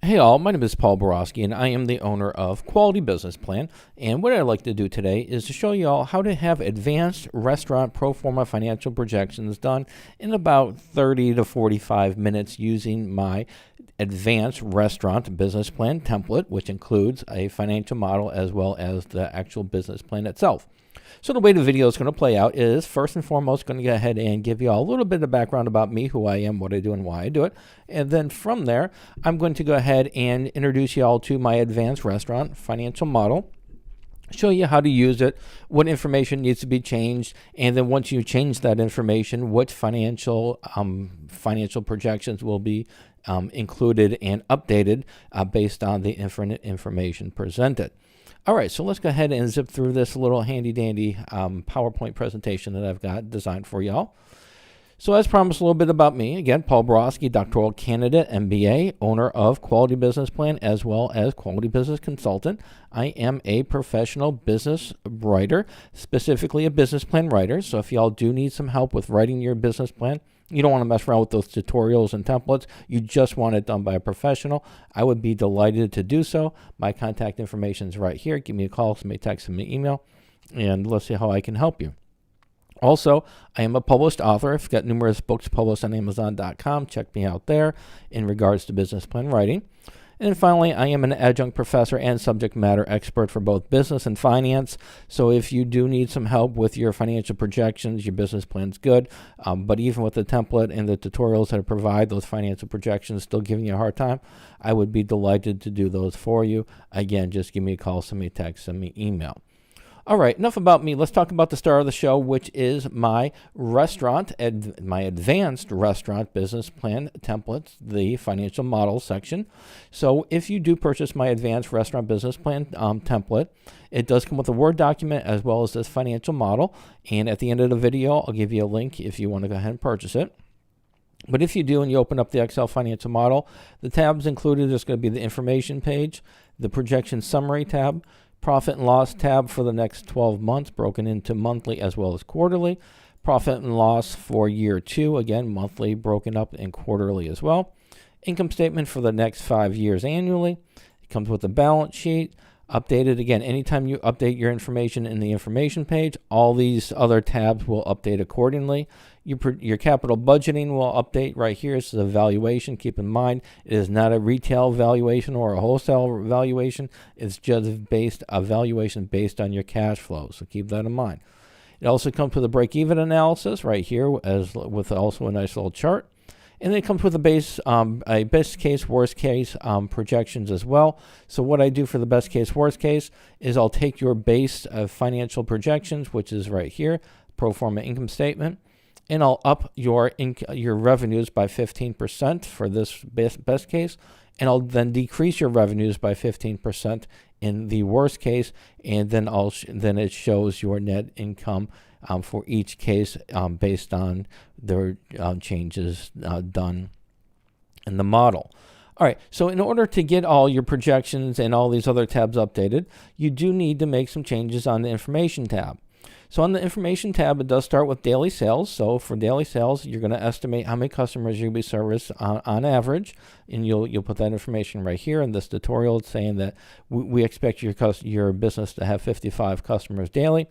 Hey all, my name is Paul Borosky and I am the owner of Quality Business Plan. And what I'd like to do today is to show you all how to have advanced restaurant pro forma financial projections done in about 30 to 45 minutes using my advanced restaurant business plan template, which includes a financial model as well as the actual business plan itself. So the way the video is going to play out is, first and foremost, going to go ahead and give you all a little bit of background about me, who I am, what I do, and why I do it. And then from there, I'm going to go ahead and introduce you all to my advanced restaurant financial model, show you how to use it, what information needs to be changed, and then once you change that information, what financial projections will be included and updated based on the information presented. All right, so let's go ahead and zip through this little handy-dandy PowerPoint presentation that I've got designed for y'all. So as promised, a little bit about me. Again, Paul Borosky, doctoral candidate, MBA, owner of Quality Business Plan, as well as Quality Business Consultant. I am a professional business writer, specifically a business plan writer. So if y'all do need some help with writing your business plan, you don't want to mess around with those tutorials and templates, you just want it done by a professional, I would be delighted to do so. My contact information is right here. Give me a call, send me a text, send me an email, and let's see how I can help you. Also, I am a published author. I've got numerous books published on Amazon.com. Check me out there in regards to business plan writing. And finally, I am an adjunct professor and subject matter expert for both business and finance. So if you do need some help with your financial projections, your business plan's good. But even with the template and the tutorials that I provide, those financial projections still giving you a hard time, I would be delighted to do those for you. Again, just give me a call, send me a text, send me an email. All right, enough about me. Let's talk about the star of the show, which is my my advanced restaurant business plan templates, the financial model section. So if you do purchase my advanced restaurant business plan template, it does come with a Word document as well as this financial model. And at the end of the video, I'll give you a link if you want to go ahead and purchase it. But if you do and you open up the Excel financial model, the tabs included is going to be the information page, the projection summary tab, profit and loss tab for the next 12 months, broken into monthly as well as quarterly. Profit and loss for year 2, again, monthly, broken up and quarterly as well. Income statement for the next 5 years annually. It comes with a balance sheet, updated. Again, anytime you update your information in the information page, all these other tabs will update accordingly. Your capital budgeting will update right here. This is a valuation. Keep in mind, it is not a retail valuation or a wholesale valuation. It's just a valuation based on your cash flow. So keep that in mind. It also comes with a break-even analysis right here, as with also a nice little chart. And then it comes with a best case, worst case projections as well. So what I do for the best case, worst case is I'll take your base of financial projections, which is right here, pro forma income statement, and I'll up your revenues by 15% for this best case, and I'll then decrease your revenues by 15% in the worst case, and then it shows your net income for each case based on the changes done in the model. All right, so in order to get all your projections and all these other tabs updated, you do need to make some changes on the information tab. So on the information tab, it does start with daily sales. So for daily sales, you're going to estimate how many customers you'll be serviced on average, and you'll put that information right here in this tutorial. It's saying that we expect your business to have 55 customers daily.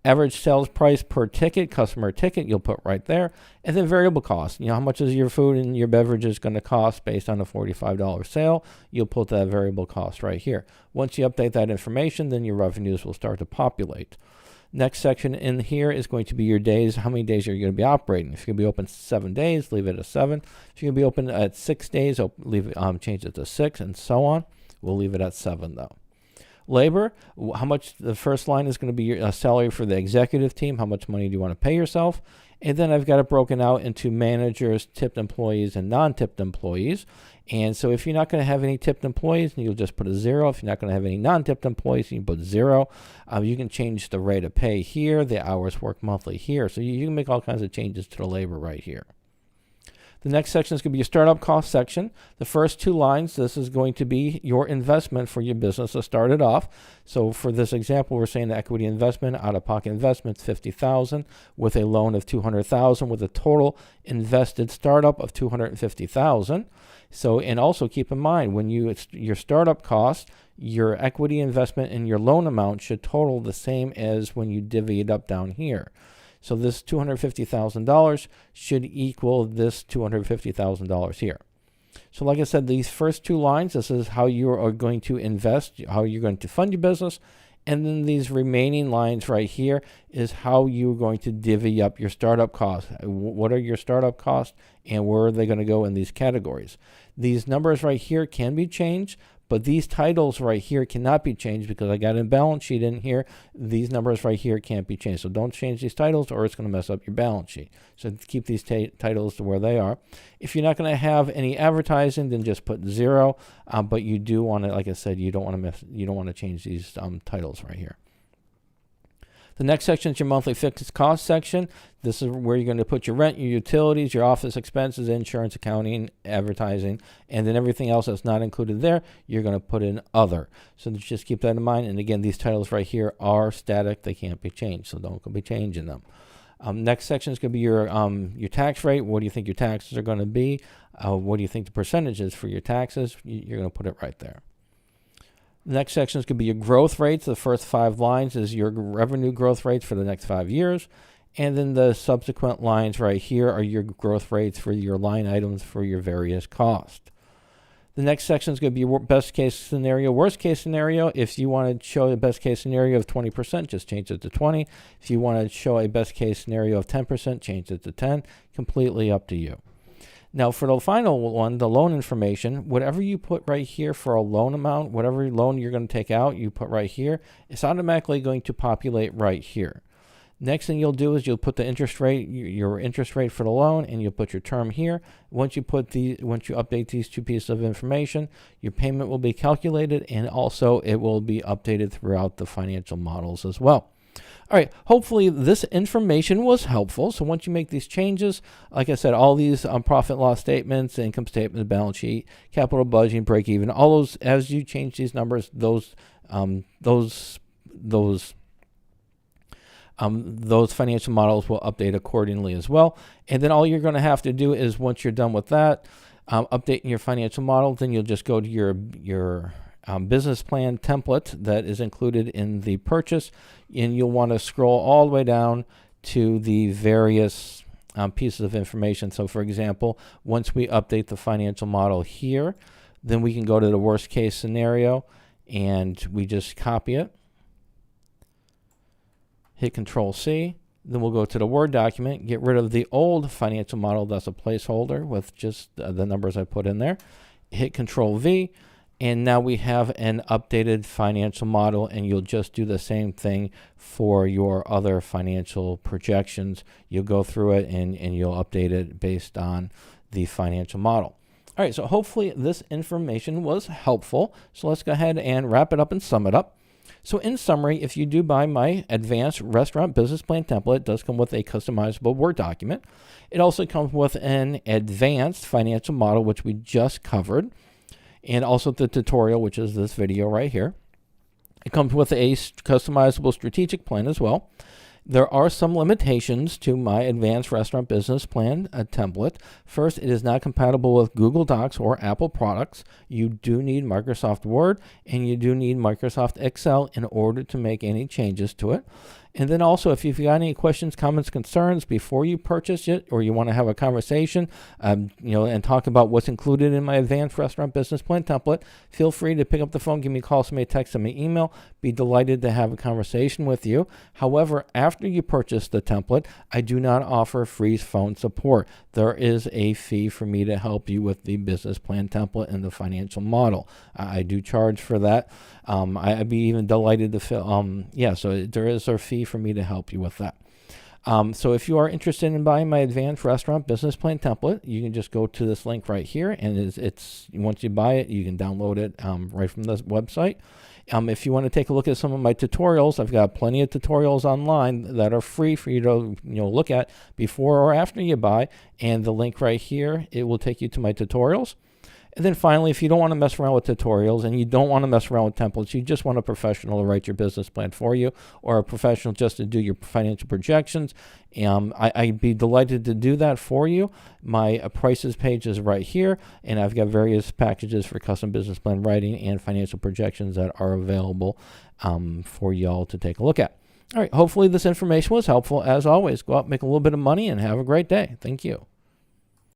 Average sales price per ticket, customer ticket, you'll put right there. And then variable cost. How much is your food and your beverages going to cost based on a $45 sale? You'll put that variable cost right here. Once you update that information, then your revenues will start to populate. Next section in here is going to be your days. How many days are you going to be operating? If you're going to be open 7 days, leave it at 7. If you're going to be open at 6 days, change it to 6, and so on. We'll leave it at 7 though. Labor, how much, the first line is going to be your salary for the executive team. How much money do you want to pay yourself? And then I've got it broken out into managers, tipped employees, and non-tipped employees. And so if you're not going to have any tipped employees, you'll just put a 0. If you're not going to have any non-tipped employees, you can put 0. You can change the rate of pay here, the hours worked monthly here. So you can make all kinds of changes to the labor right here. The next section is going to be your startup cost section. The first two lines, this is going to be your investment for your business to start it off. So for this example, we're saying the equity investment, out-of-pocket investment, $50,000 with a loan of $200,000 with a total invested startup of $250,000. So, and also keep in mind when your startup cost, your equity investment and your loan amount should total the same as when you divvy it up down here. So this $250,000 should equal this $250,000 here. So like I said, these first two lines, this is how you are going to invest, how you're going to fund your business. And then these remaining lines right here is how you're going to divvy up your startup costs. What are your startup costs and where are they going to go in these categories? These numbers right here can be changed, but these titles right here cannot be changed because I got a balance sheet in here. These numbers right here can't be changed. So don't change these titles or it's going to mess up your balance sheet. So keep these titles to where they are. If you're not going to have any advertising, then just put 0. But you do want to, like I said, you don't want to change these titles right here. The next section is your monthly fixed cost section. This is where you're going to put your rent, your utilities, your office expenses, insurance, accounting, advertising, and then everything else that's not included there, you're going to put in other. So just keep that in mind. And again, these titles right here are static. They can't be changed, so don't be changing them. Next section is going to be your tax rate. What do you think your taxes are going to be? What do you think the percentage is for your taxes? You're going to put it right there. The next section is going to be your growth rates. The first 5 lines is your revenue growth rates for the next 5 years. And then the subsequent lines right here are your growth rates for your line items for your various costs. The next section is going to be your best case scenario, worst case scenario. If you want to show a best case scenario of 20%, just change it to 20. If you want to show a best case scenario of 10%, change it to 10. Completely up to you. Now, for the final one, the loan information, whatever you put right here for a loan amount, whatever loan you're going to take out, you put right here, it's automatically going to populate right here. Next thing you'll do is you'll put the interest rate, your interest rate for the loan, and you'll put your term here. Once you update these two pieces of information, your payment will be calculated, and also it will be updated throughout the financial models as well. All right, hopefully this information was helpful. So once you make these changes, like I said, all these profit and loss statements, income statement, balance sheet, capital budgeting, break even, all those, as you change these numbers, those financial models will update accordingly as well. And then all you're going to have to do is once you're done with that, updating your financial model, then you'll just go to your business plan template that is included in the purchase, and you'll want to scroll all the way down to the various pieces of information. So for example, once we update the financial model here, then we can go to the worst case scenario and we just copy it, hit Control C, then we'll go to the Word document, get rid of the old financial model that's a placeholder with just the numbers I put in there, hit Control V, and now we have an updated financial model, and you'll just do the same thing for your other financial projections. You'll go through it and you'll update it based on the financial model. All right, so hopefully this information was helpful. So let's go ahead and wrap it up and sum it up. So in summary, if you do buy my advanced restaurant business plan template, it does come with a customizable Word document. It also comes with an advanced financial model, which we just covered, and also the tutorial, which is this video right here. It comes with a customizable strategic plan as well. There are some limitations to my advanced restaurant business plan template. First, it is not compatible with Google Docs or Apple products. You do need Microsoft Word and you do need Microsoft Excel in order to make any changes to it. And then also, if you've got any questions, comments, concerns before you purchase it, or you want to have a conversation, and talk about what's included in my advanced restaurant business plan template, feel free to pick up the phone, give me a call, send me a text, send me an email. Be delighted to have a conversation with you. However, after you purchase the template, I do not offer free phone support. There is a fee for me to help you with the business plan template and the financial model. I do charge for that. I'd be even delighted to fill. So there is a fee for me to help you with that. So if you are interested in buying my advanced restaurant business plan template, you can just go to this link right here, and it's once you buy it, you can download it right from this website. If you want to take a look at some of my tutorials, I've got plenty of tutorials online that are free for you to look at before or after you buy. And the link right here, it will take you to my tutorials. And then finally, if you don't want to mess around with tutorials and you don't want to mess around with templates, you just want a professional to write your business plan for you, or a professional just to do your financial projections, I'd be delighted to do that for you. My prices page is right here, and I've got various packages for custom business plan writing and financial projections that are available for y'all to take a look at. All right, hopefully this information was helpful. As always, go out, make a little bit of money, and have a great day. Thank you.